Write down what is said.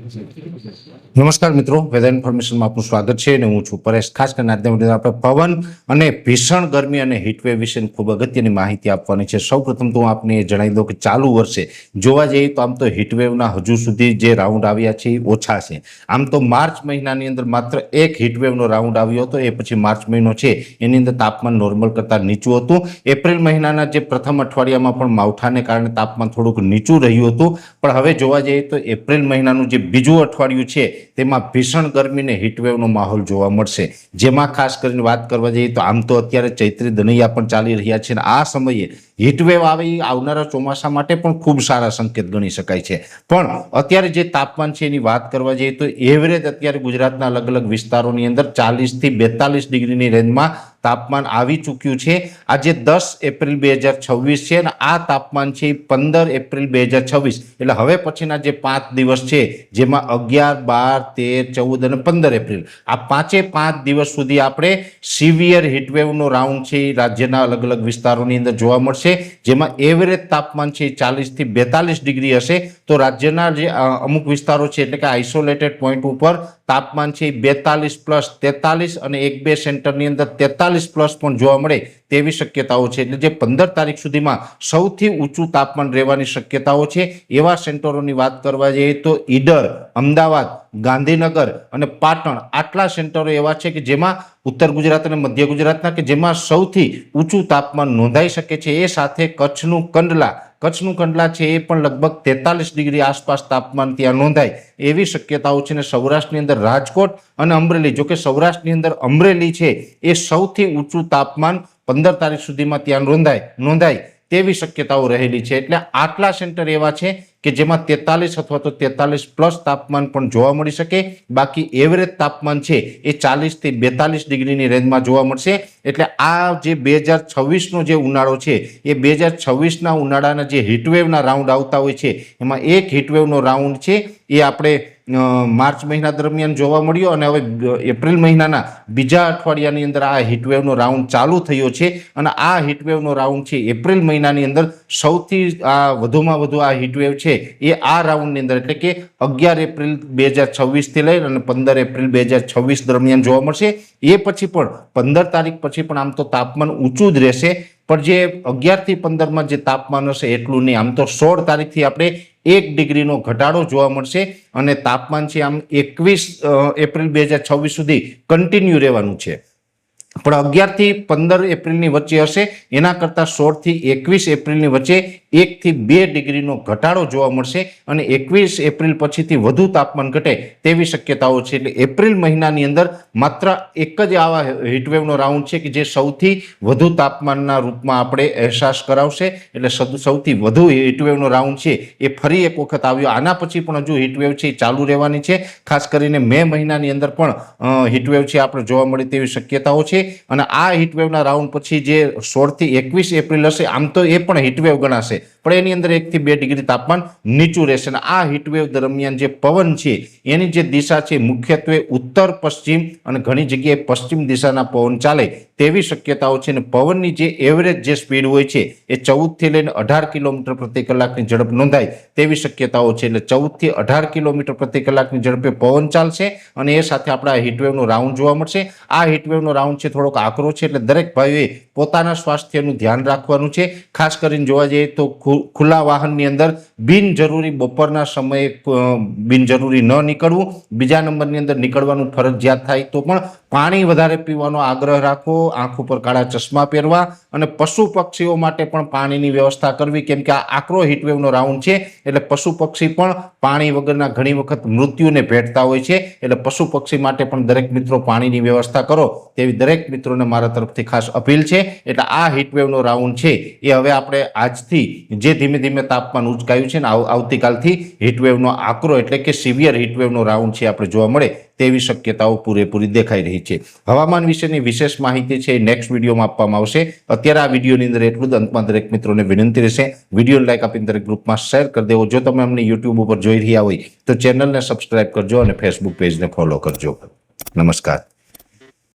નમસ્કાર મિત્રો, વેધર ઇન્ફોર્મેશનમાં આપનું સ્વાગત છે અને હું છું પરેશ। ખાસ કરીને આજના વિડીયોમાં આપણે પવન અને ભીષણ ગરમી અને હીટવેવ વિશેની ખૂબ અગત્યની માહિતી આપવાની છે। સૌપ્રથમ તો હું આપને જણાવી દઉં કે ચાલુ વર્ષે જોવા જઈએ તો આમ તો હીટવેવના હજુ સુધી જે રાઉન્ડ આવ્યા છે એ ઓછા છે। આમ તો માર્ચ મહિનાની અંદર માત્ર એક હીટવેવનો રાઉન્ડ આવ્યો હતો, એ પછી માર્ચ મહિનો છે એની અંદર તાપમાન નોર્મલ કરતાં નીચું હતું। એપ્રિલ મહિનાના જે પ્રથમ અઠવાડિયામાં પણ માવઠાને કારણે તાપમાન થોડુંક નીચું રહ્યું હતું, પણ હવે જોવા જઈએ તો એપ્રિલ મહિનાનું જે બીજું અઠવાડિયું છે તેમાં ભીષણ ગરમી અને હીટવેવનો માહોલ જોવા મળશે। જેમાં ખાસ કરીને વાત કરવા જઈએ તો આમ તો અત્યારે ચૈત્રી દનૈયા પણ ચાલી રહ્યા છે અને આ સમયે હીટવેવ આવે એ આવનારા ચોમાસા માટે પણ ખૂબ સારા સંકેત ગણી શકાય છે। પણ અત્યારે જે તાપમાન છે એની વાત કરવા જઈએ તો એવરેજ અત્યારે ગુજરાતના અલગ અલગ વિસ્તારોની અંદર 40 થી 42 ડિગ્રીની રેન્જમાં તાપમાન આવી ચૂક્યું છે। આજે 10 એપ્રિલ 2026 છે અને આ તાપમાન છે 15 એપ્રિલ 2026, એટલે હવે પછીના જે 5 દિવસ છે જેમાં 11, 12, 13, 14 અને 15 એપ્રિલ આ 5 દિવસ સુધી આપણે સિવિયર હીટવેવનો રાઉન્ડ છે રાજ્યના અલગ અલગ વિસ્તારોની અંદર જોવા મળશે। જેમાં એવરેજ તાપમાન છે 40 થી 42 ડિગ્રી હશે, તો રાજ્યના જે અમુક વિસ્તારો છે એટલે કે આઇસોલેટેડ પોઈન્ટ ઉપર તાપમાન છે 42 પ્લસ 43 અને 1-2 સેન્ટરની અંદર 43 પ્લસ પણ જોવા મળે તેવી શક્યતાઓ છે। એટલે જે 15 તારીખ સુધીમાં સૌથી ઊંચું તાપમાન રહેવાની શક્યતાઓ છે એવા સેન્ટરોની વાત કરવા જઈએ તો ઈડર, અમદાવાદ, ગાંધીનગર અને પાટણ આટલા સેન્ટરો એવા છે કે જેમાં ઉત્તર ગુજરાત અને મધ્ય ગુજરાતના કે જેમાં સૌથી ઊંચું તાપમાન નોંધાઈ શકે છે। એ સાથે કચ્છનું કંડલા છે એ પણ લગભગ 43 ડિગ્રી આસપાસ તાપમાન ત્યાં નોંધાય એવી શક્યતાઓ છે। અને સૌરાષ્ટ્રની અંદર રાજકોટ અને અમરેલી, જો કે સૌરાષ્ટ્રની અંદર અમરેલી છે એ સૌથી ઊંચું તાપમાન 15 તારીખ સુધીમાં ત્યાં નોંધાય તેવી શક્યતાઓ રહેલી છે। એટલે આટલા સેન્ટર એવા છે કે જેમાં 43 અથવા તો 43 પ્લસ તાપમાન પણ જોવા મળી શકે। બાકી એવરેજ તાપમાન છે એ 40 થી 42 ડિગ્રીની રેન્જમાં જોવા મળશે। એટલે આ જે 2026નો જે ઉનાળો છે એ 2026ના ઉનાળાના જે હીટવેવના રાઉન્ડ આવતા હોય છે એમાં એક હીટવેવનો રાઉન્ડ છે એ આપણે માર્ચ મહિના દરમિયાન જોવા મળ્યો અને હવે એપ્રિલ મહિનાના બીજા અઠવાડિયાની અંદર આ હીટવેવનો રાઉન્ડ ચાલુ થયો છે અને આ હીટવેવનો રાઉન્ડ છે એપ્રિલ મહિનાની અંદર સૌથી વધુમાં વધુ આ હીટવેવ છે એ આ રાઉન્ડની અંદર એટલે કે 11 એપ્રિલ 2026 થી લઈ અને 15 એપ્રિલ 2026 દરમિયાન જોવા મળશે। એ પછી પણ 15 તારીખ પછી પણ આમ તો તાપમાન ઊંચું જ રહેશે, પણ જે 11 થી 15માં જે તાપમાન હશે એટલું નહીં। આમ તો 16 તારીખથી આપણે 1 ડિગ્રીનો ઘટાડો જોવા મળશે અને તાપમાન છે આમ 21 એપ્રિલ 2026 સુધી કન્ટિન્યુ રહેવાનું છે, પણ 11 થી 15 એપ્રિલની વચ્ચે હશે એના કરતાં 16 થી 21 એપ્રિલની વચ્ચે 1 થી 2 ડિગ્રીનો ઘટાડો જોવા મળશે અને 21 એપ્રિલ પછીથી વધુ તાપમાન ઘટે તેવી શક્યતાઓ છે। એટલે એપ્રિલ મહિનાની અંદર માત્ર એક જ આવા હીટવેવનો રાઉન્ડ છે કે જે સૌથી વધુ તાપમાનના રૂપમાં આપણે અહેસાસ કરાવશે। એટલે સૌથી વધુ હીટવેવનો રાઉન્ડ છે એ ફરી એક વખત આવ્યો। આના પછી પણ હજુ હીટવેવ છે એ ચાલુ રહેવાની છે, ખાસ કરીને મે મહિનાની અંદર પણ હીટવેવ છે આપણે જોવા મળે તેવી શક્યતાઓ છે। અને આ હીટવેવના રાઉન્ડ પછી જે 16 થી 21 એપ્રિલ હશે આમ તો એ પણ હીટવેવ ગણાશે, પણ એની અંદર 1 થી 2 ડિગ્રી તાપમાન નીચું રહેશે। અને આ હીટવેવ દરમિયાન જે પવન છે એની જે દિશા છે મુખ્યત્વે ઉત્તર પશ્ચિમ અને ઘણી જગ્યાએ પશ્ચિમ દિશાના પવન ચાલે તેવી શક્યતાઓ છે। અને પવનની જે એવરેજ જે સ્પીડ હોય છે એ 14 થી લઈને 18 કિલોમીટર પ્રતિ કલાકની ઝડપ નોંધાય તેવી શક્યતાઓ છે। એટલે 14 થી 18 કિલોમીટર પ્રતિ કલાકની ઝડપે પવન ચાલશે અને એ સાથે આપણે આ હીટવેવનો રાઉન્ડ જોવા મળશે। આ હીટવેવનો રાઉન્ડ છે થોડોક આકરો છે, એટલે દરેક ભાઈઓએ પોતાના સ્વાસ્થ્યનું ધ્યાન રાખવાનું છે। ખાસ કરીને જોવા જઈએ તો ખુલ્લા વાહનની અંદર બિનજરૂરી બપોરના સમયે બિનજરૂરી ન નીકળવું। બીજા નંબરની અંદર નીકળવાનું ફરજિયાત થાય તો પણ પાણી વધારે પીવાનો આગ્રહ રાખવો, આંખ ઉપર કાળા ચશ્મા પહેરવા અને પશુ પક્ષીઓ માટે પણ પાણીની વ્યવસ્થા કરવી, કેમ કે આ આકરો હીટવેવનો રાઉન્ડ છે એટલે પશુ પક્ષી પણ પાણી વગરના ઘણી વખત મૃત્યુને ભેટતા હોય છે। એટલે પશુ પક્ષી માટે પણ દરેક મિત્રો પાણીની વ્યવસ્થા કરો તેવી દરેક મિત્રોને મારા તરફથી ખાસ અપીલ છે। એટલે આ હીટવેવનો રાઉન્ડ છે એ હવે આપણે આજથી જે ધીમે ધીમે તાપમાન ઉચકાયું છે ને આવતીકાલથી હીટવેવનો આકરો એટલે કે સિવિયર હીટવેવનો રાઉન્ડ છે આપણે જોવા મળે તેવી શક્યતાઓ પૂરેપૂરી દેખાઈ રહી છે। હવામાન વિશેની વિશેષ માહિતી છે એ નેક્સ્ટ વિડીયોમાં આપવામાં આવશે। અત્યારે આ વિડીયોની અંદર એટલું જ। અંતમાં દરેક મિત્રોને વિનંતી રહેશે વિડીયો લાઈક આપીને દરેક ગ્રુપમાં શેર કરી દેવો। જો તમે અમને યુટ્યુબ ઉપર જોઈ રહ્યા હોય તો ચેનલને સબસ્ક્રાઇબ કરજો અને ફેસબુક પેજને ફોલો કરજો। નમસ્કાર।